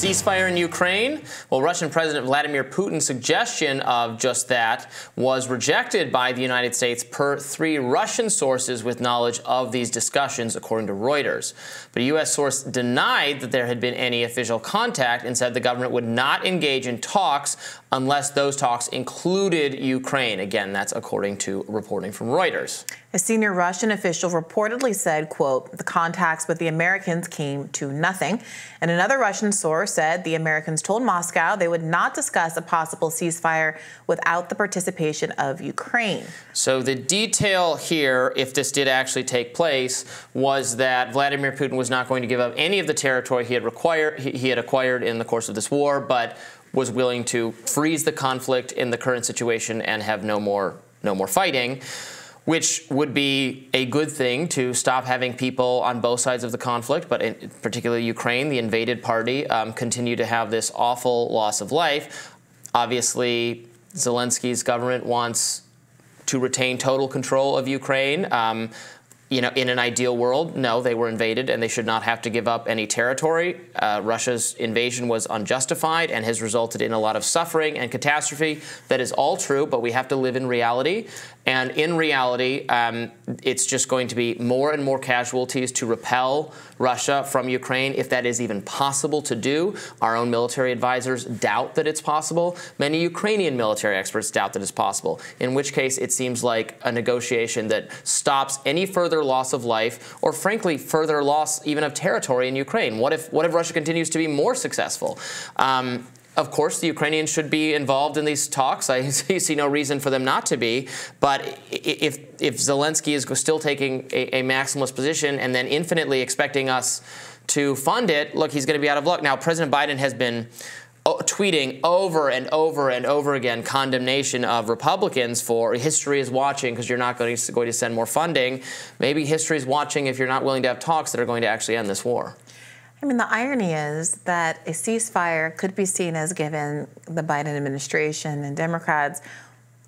ceasefire in Ukraine? Well, Russian President Vladimir Putin's suggestion of just that was rejected by the United States per 3 Russian sources with knowledge of these discussions, according to Reuters. But a U.S. source denied that there had been any official contact and said the government would not engage in talks unless those talks included Ukraine. Again, that's according to reporting from Reuters. A senior Russian official reportedly said, quote, the contacts with the Americans came to nothing. And another Russian source said the Americans told Moscow they would not discuss a possible ceasefire without the participation of Ukraine. So the detail here, if this did actually take place, was that Vladimir Putin was not going to give up any of the territory he had acquired in the course of this war, but was willing to freeze the conflict in the current situation and have no more fighting, which would be a good thing to stop having people on both sides of the conflict, but in particularly Ukraine, the invaded party, continue to have this awful loss of life. Obviously, Zelensky's government wants to retain total control of Ukraine. You know, in an ideal world, no, they were invaded and they should not have to give up any territory. Russia's invasion was unjustified and has resulted in a lot of suffering and catastrophe. That is all true, but we have to live in reality. And in reality, it's just going to be more and more casualties to repel Russia from Ukraine, if that is even possible to do. Our own military advisors doubt that it's possible. Many Ukrainian military experts doubt that it's possible, in which case it seems like a negotiation that stops any further loss of life or, frankly, further loss even of territory in Ukraine. What if Russia continues to be more successful? Of course, the Ukrainians should be involved in these talks. I see no reason for them not to be. But if Zelensky is still taking a maximalist position and then infinitely expecting us to fund it, look, he's going to be out of luck. Now, President Biden has been tweeting over and over and over again condemnation of Republicans for history is watching because you're not going to send more funding. Maybe history is watching if you're not willing to have talks that are going to actually end this war. I mean, the irony is that a ceasefire could be seen as giving the Biden administration and Democrats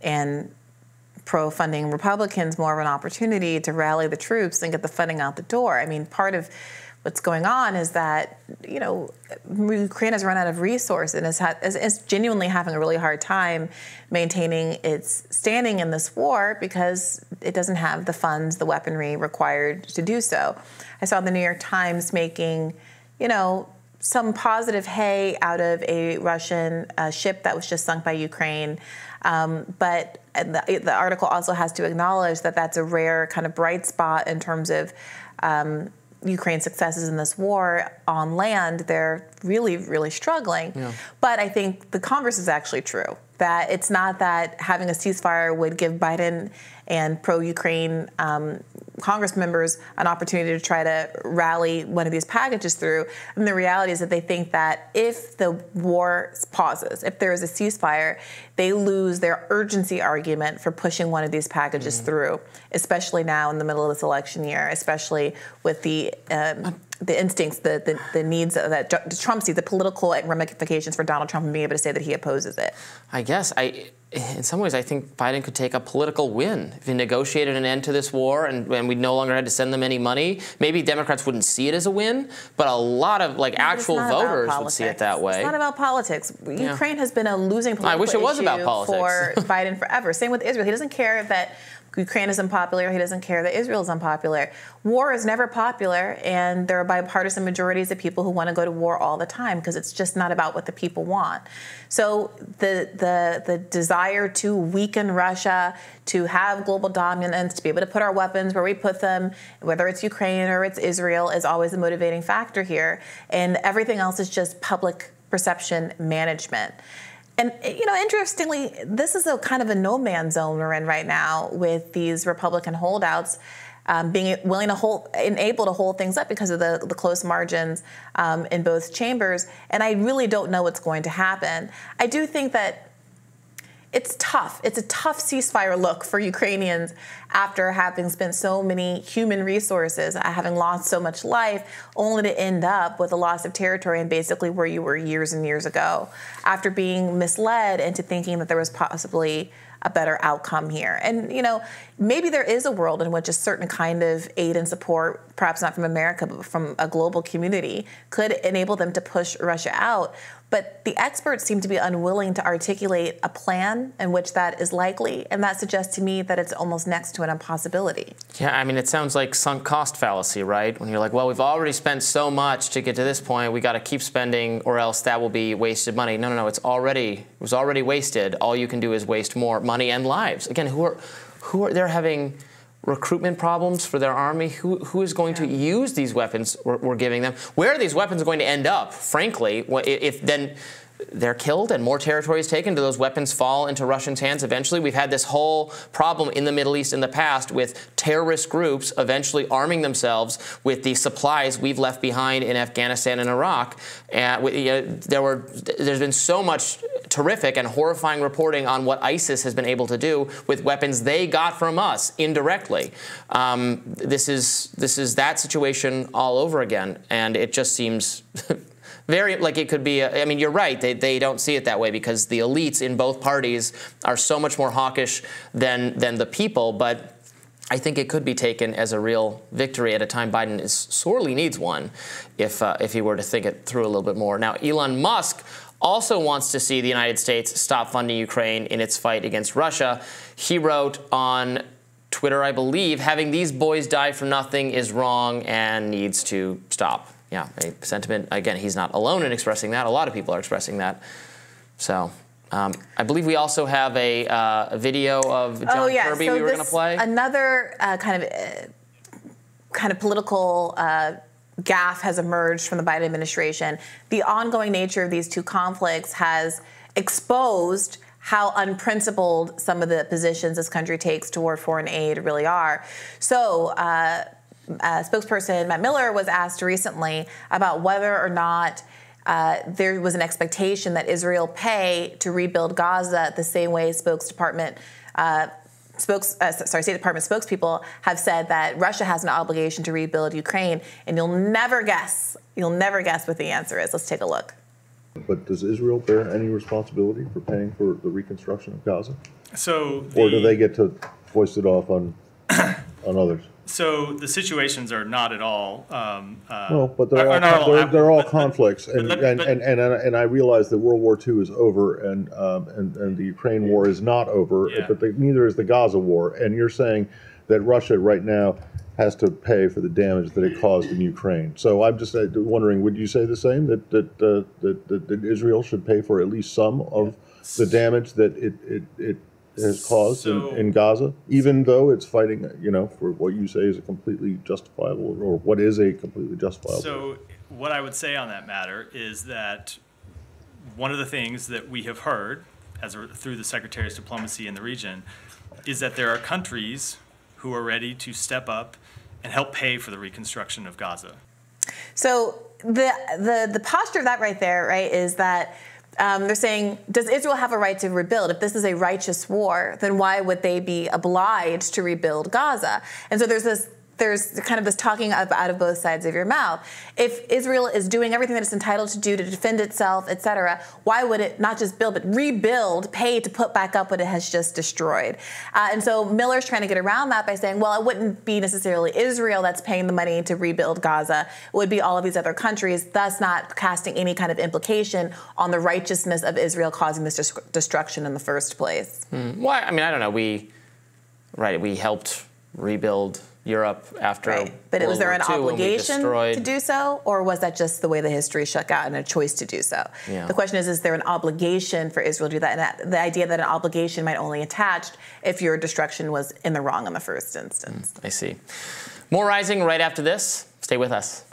and pro-funding Republicans more of an opportunity to rally the troops and get the funding out the door. I mean, part of what's going on is that, you know, Ukraine has run out of resources and is genuinely having a really hard time maintaining its standing in this war because it doesn't have the funds, the weaponry required to do so. I saw the New York Times making, you know, some positive hay out of a Russian ship that was just sunk by Ukraine. But the article also has to acknowledge that that's a rare kind of bright spot in terms of Ukraine's successes in this war on land. They're really, really struggling. Yeah. But I think the converse is actually true, that it's not that having a ceasefire would give Biden and pro-Ukraine Congress members an opportunity to try to rally one of these packages through. And the reality is that they think that if the war pauses, if there is a ceasefire, they lose their urgency argument for pushing one of these packages through, especially now in the middle of this election year, especially with the instincts, the needs that Trump sees, the political ramifications for Donald Trump and being able to say that he opposes it. I guess in some ways, I think Biden could take a political win if he negotiated an end to this war and we no longer had to send them any money. Maybe Democrats wouldn't see it as a win, but a lot of actual voters would see it that way. It's not about politics. Yeah. Ukraine has been a losing political issue for Biden forever. Same with Israel. He doesn't care that Ukraine is unpopular. He doesn't care that Israel is unpopular. War is never popular, and there are bipartisan majorities of people who want to go to war all the time because it's just not about what the people want. So the desire to weaken Russia, to have global dominance, to be able to put our weapons where we put them, whether it's Ukraine or it's Israel, is always a motivating factor here. And everything else is just public perception management. And, you know, interestingly, this is a kind of a no-man's zone we're in right now with these Republican holdouts being willing to hold and able to hold things up because of the close margins in both chambers. And I really don't know what's going to happen. I do think that it's tough. It's a tough ceasefire look for Ukrainians after having spent so many human resources, having lost so much life, only to end up with a loss of territory and basically where you were years and years ago, after being misled into thinking that there was possibly a better outcome here. And, you know, maybe there is a world in which a certain kind of aid and support perhaps not from America, but from a global community, could enable them to push Russia out. But the experts seem to be unwilling to articulate a plan in which that is likely, and that suggests to me that it's almost next to an impossibility. Yeah, I mean, it sounds like sunk cost fallacy, right? When you're like, well, we've already spent so much to get to this point, we got to keep spending, or else that will be wasted money. No, no, no, it was already wasted. All you can do is waste more money and lives. Again, who are they're having recruitment problems for their army? Who is going to use these weapons we're giving them? Where are these weapons going to end up, frankly, if then they're killed and more territory is taken? Do those weapons fall into Russians' hands eventually? We've had this whole problem in the Middle East in the past with terrorist groups eventually arming themselves with the supplies we've left behind in Afghanistan and Iraq. There's been so much terrific and horrifying reporting on what ISIS has been able to do with weapons they got from us indirectly. This is that situation all over again, and it just seems very like it could be. I mean, you're right. They don't see it that way because the elites in both parties are so much more hawkish than the people. But I think it could be taken as a real victory at a time Biden sorely needs one, if he were to think it through a little bit more. Now, Elon Musk also wants to see the United States stop funding Ukraine in its fight against Russia. He wrote on Twitter, I believe, having these boys die for nothing is wrong and needs to stop. Yeah, a sentiment. Again, he's not alone in expressing that. A lot of people are expressing that. So I believe we also have a video of John Kirby we were going to play. Another kind of political gaffe has emerged from the Biden administration. The ongoing nature of these two conflicts has exposed how unprincipled some of the positions this country takes toward foreign aid really are. So spokesperson Matt Miller was asked recently about whether or not there was an expectation that Israel pay to rebuild Gaza the same way State Department spokespeople have said that Russia has an obligation to rebuild Ukraine, and you'll never guess what the answer is. Let's take a look. But does Israel bear any responsibility for paying for the reconstruction of Gaza? Or do they get to foist it off on others? So the situations are not at all. No, but they're all conflicts, and I realize that World War II is over, and the Ukraine war is not over, but neither is the Gaza war. And you're saying that Russia right now has to pay for the damage that it caused in Ukraine. So I'm just wondering, would you say the same, that Israel should pay for at least some of the damage that it has caused in Gaza, even though it's fighting, for what you say is a completely justifiable, or what is a completely justifiable? So what I would say on that matter is that one of the things that we have heard through the Secretary's diplomacy in the region is that there are countries who are ready to step up and help pay for the reconstruction of Gaza. So the posture of that right there, right, is that they're saying, does Israel have a right to rebuild? If this is a righteous war, then why would they be obliged to rebuild Gaza? And so there's kind of this talking out of both sides of your mouth. If Israel is doing everything that it's entitled to do to defend itself, et cetera, why would it not just build, but rebuild, pay to put back up what it has just destroyed? And so Miller's trying to get around that by saying, well, it wouldn't be necessarily Israel that's paying the money to rebuild Gaza. It would be all of these other countries, thus not casting any kind of implication on the righteousness of Israel causing this destruction in the first place. Well, I mean, I don't know. We helped rebuild Europe after Right. But World was there War an II obligation to do so, or was that just the way the history shook out and a choice to do so? Yeah. The question is there an obligation for Israel to do that? And the idea that an obligation might only attach if your destruction was in the wrong in the first instance. I see. More Rising right after this. Stay with us.